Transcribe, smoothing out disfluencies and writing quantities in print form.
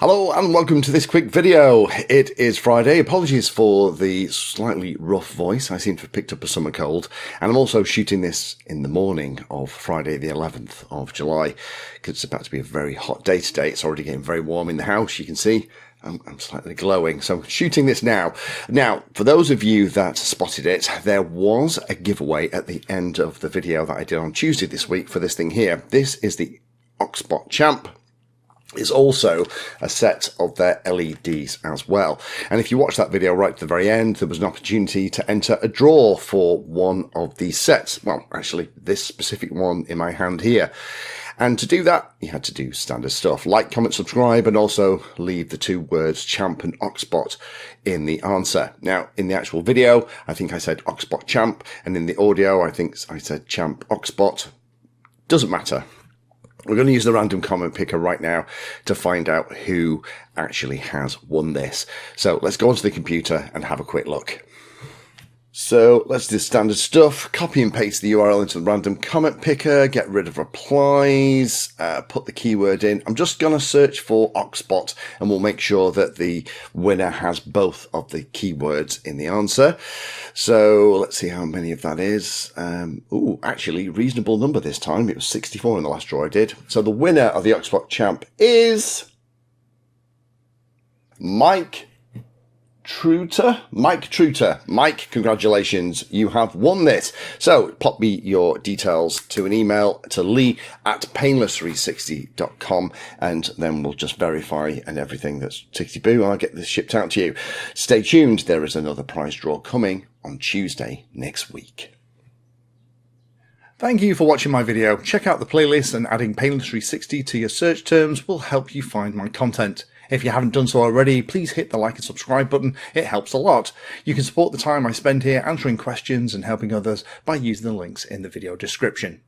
Hello and welcome to this quick video. It is Friday. Apologies for the slightly rough voice. I seem to have picked up a summer cold. And I'm also shooting this in the morning of Friday the 11th of July because it's about to be a very hot day today. It's already getting very warm in the house. You can see I'm slightly glowing. So I'm shooting this now. Now, for those of you that spotted it, there was a giveaway at the end of the video that I did on Tuesday this week for this thing here. This is the OXBOT Champ. It's also a set of their LEDs as well. And if you watch that video right to the very end, there was an opportunity to enter a draw for one of these sets. Well, actually, this specific one in my hand here. And to do that, you had to do standard stuff. Like, comment, subscribe, and also leave the two words Champ and OXBOT in the answer. Now, in the actual video, I think I said OXBOT Champ, and in the audio, I think I said Champ OXBOT. Doesn't matter. We're going to use the random comment picker right now to find out who actually has won this. So let's go onto the computer and have a quick look. So let's do standard stuff. Copy and paste the URL into the random comment picker, get rid of replies, put the keyword in. I'm just going to search for OXBOT and we'll make sure that the winner has both of the keywords in the answer. So let's see how many of that is. Actually, reasonable number this time. It was 64 in the last draw I did. So the winner of the OXBOT Champ is Mike Truter. Mike, congratulations. You have won this. So pop me your details to an email to lee@painless360.com and then we'll just verify and everything that's tickety-boo. I'll get this shipped out to you. Stay tuned. There is another prize draw coming on Tuesday next week. Thank you for watching my video. Check out the playlist, and adding Painless 360 to your search terms will help you find my content. If you haven't done so already, please hit the like and subscribe button. It helps a lot. You can support the time I spend here answering questions and helping others by using the links in the video description.